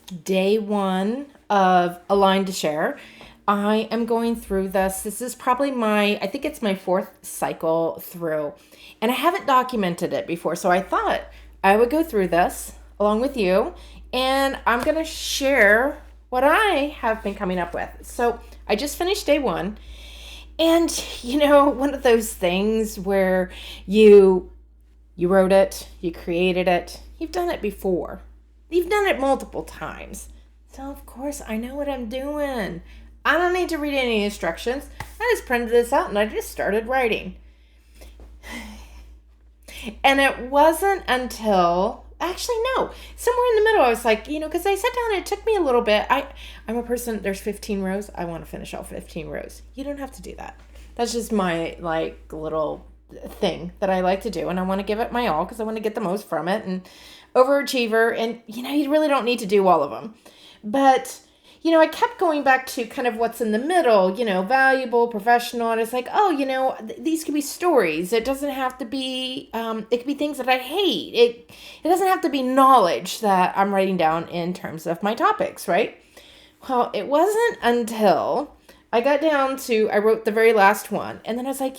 day one of Align to Share. I am going through this. This is probably I think it's my fourth cycle through. And I haven't documented it before. So I thought I would go through this along with you. And I'm going to share what I have been coming up with. So I just finished day one. And, one of those things where you wrote it, you created it, you've done it before. You've done it multiple times. So, of course, I know what I'm doing. I don't need to read any instructions. I just printed this out and I just started writing. And it wasn't until, actually, no, somewhere in the middle, I was like, because I sat down and it took me a little bit. I'm a person, there's 15 rows. I want to finish all 15 rows. You don't have to do that. That's just my, little thing that I like to do. And I want to give it my all because I want to get the most from it. And overachiever. And, you really don't need to do all of them. But I kept going back to kind of what's in the middle, valuable, professional. And it's like, oh, these could be stories. It doesn't have to be, it could be things that I hate. It doesn't have to be knowledge that I'm writing down in terms of my topics, right? Well, it wasn't until I got down to, I wrote the very last one. And then I was like,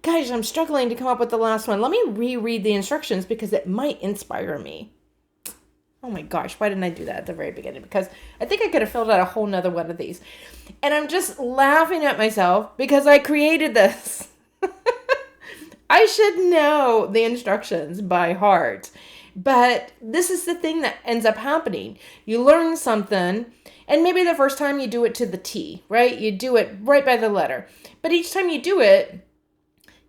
guys, I'm struggling to come up with the last one. Let me reread the instructions because it might inspire me. Oh my gosh, why didn't I do that at the very beginning? Because I think I could have filled out a whole nother one of these. And I'm just laughing at myself because I created this. I should know the instructions by heart. But this is the thing that ends up happening. You learn something, and maybe the first time you do it to the T, right? You do it right by the letter. But each time you do it,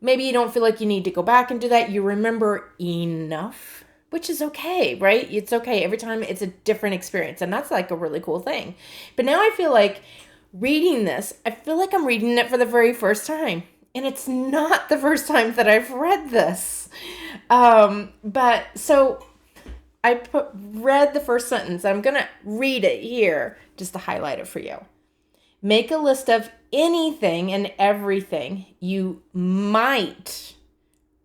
maybe you don't feel like you need to go back and do that. You remember enough, which is okay, right? It's okay. Every time it's a different experience. And that's like a really cool thing. But now I feel like reading this, I feel like I'm reading it for the very first time. And it's not the first time that I've read this. But so I read the first sentence. I'm going to read it here just to highlight it for you. Make a list of anything and everything you might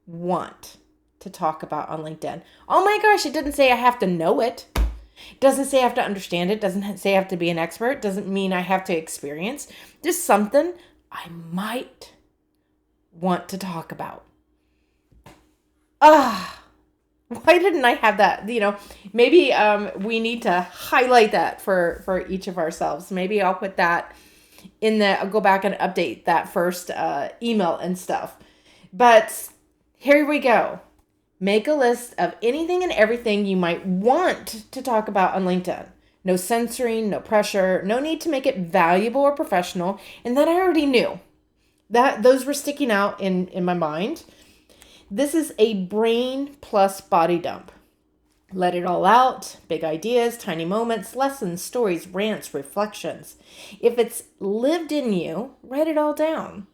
want to talk about on LinkedIn. Oh my gosh, it didn't say I have to know it. It doesn't say I have to understand it. Doesn't say I have to be an expert. Doesn't mean I have to experience. Just something I might want to talk about. Why didn't I have that? Maybe we need to highlight that for each of ourselves. Maybe I'll put that I'll go back and update that first email and stuff. But here we go. Make a list of anything and everything you might want to talk about on LinkedIn. No censoring, no pressure, no need to make it valuable or professional. And that I already knew. Those were sticking out in my mind. This is a brain plus body dump. Let it all out. Big ideas, tiny moments, lessons, stories, rants, reflections. If it's lived in you, write it all down.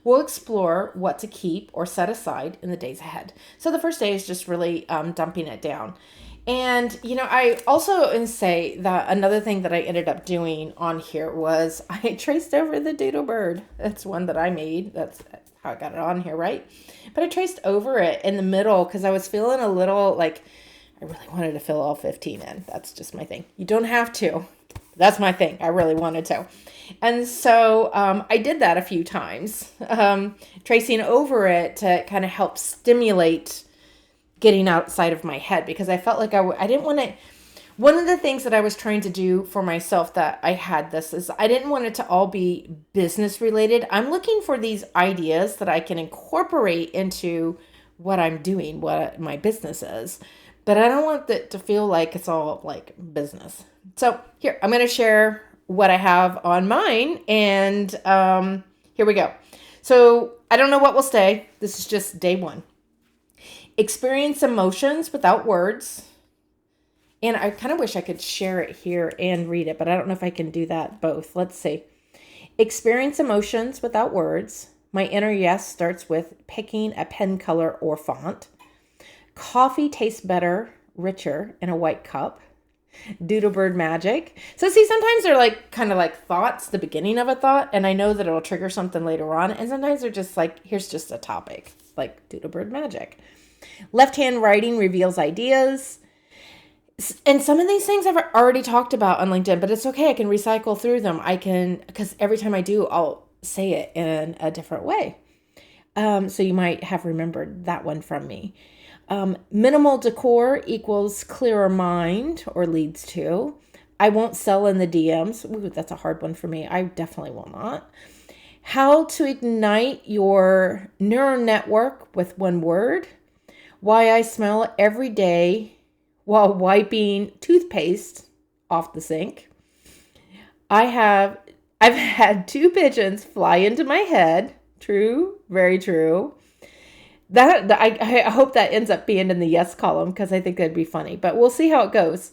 We'll explore what to keep or set aside in the days ahead. So the first day is just really dumping it down. And, I also say that another thing that I ended up doing on here was I traced over the doodle bird. That's one that I made. That's how I got it on here, right? But I traced over it in the middle because I was feeling a little like I really wanted to fill all 15 in. That's just my thing. You don't have to. That's my thing. I really wanted to. And so I did that a few times, tracing over it to kind of help stimulate getting outside of my head because I felt like I didn't want to. One of the things that I was trying to do for myself that I had this is I didn't want it to all be business related. I'm looking for these ideas that I can incorporate into what I'm doing, what my business is. But I don't want it to feel like it's all like business. So here, I'm going to share what I have on mine. And here we go. So I don't know what will stay. This is just day one. Experience emotions without words. And I kind of wish I could share it here and read it, but I don't know if I can do that both. Let's see. Experience emotions without words. My inner yes starts with picking a pen color or font. Coffee tastes better, richer in a white cup. Doodlebird magic. So see, sometimes they're like kind of like thoughts, the beginning of a thought, and I know that it'll trigger something later on. And sometimes they're just like, here's just a topic, like Doodlebird magic. Left hand writing reveals ideas. And some of these things I've already talked about on LinkedIn, but it's okay. I can recycle through them. Because every time I do, I'll say it in a different way. So you might have remembered that one from me. Minimal decor equals clearer mind or leads to. I won't sell in the DMs. Ooh, that's a hard one for me. I definitely will not. How to ignite your neural network with one word. Why I smell every day while wiping toothpaste off the sink. I've had 2 pigeons fly into my head. True, very true. I hope that ends up being in the yes column because I think that'd be funny, but we'll see how it goes.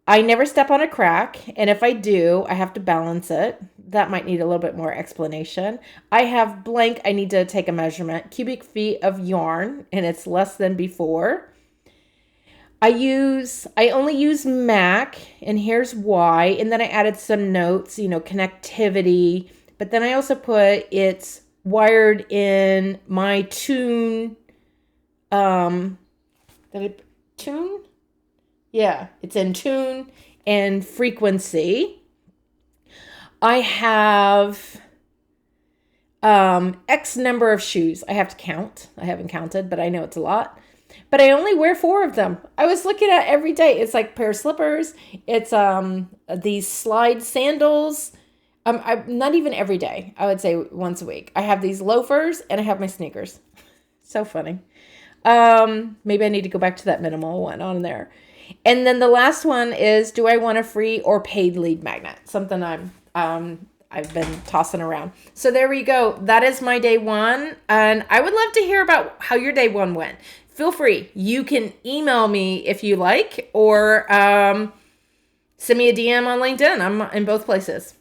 I never step on a crack, and if I do, I have to balance it. That might need a little bit more explanation. I have blank, I need to take a measurement, cubic feet of yarn, and it's less than before. I only use Mac, and here's why. And then I added some notes, connectivity, but then I also put it's wired in my tune. Did I tune? Yeah, it's in tune and frequency. I have X number of shoes. I have to count. I haven't counted, but I know it's a lot. But I only wear 4 of them. I was looking at every day. It's like a pair of slippers. It's these slide sandals. I'm not even every day. I would say once a week. I have these loafers and I have my sneakers. So funny. Maybe I need to go back to that minimal one on there. And then the last one is, do I want a free or paid lead magnet? Something I've been tossing around. So there we go. That is my day 1. And I would love to hear about how your day 1 went. Feel free. You can email me if you like, or send me a DM on LinkedIn. I'm in both places.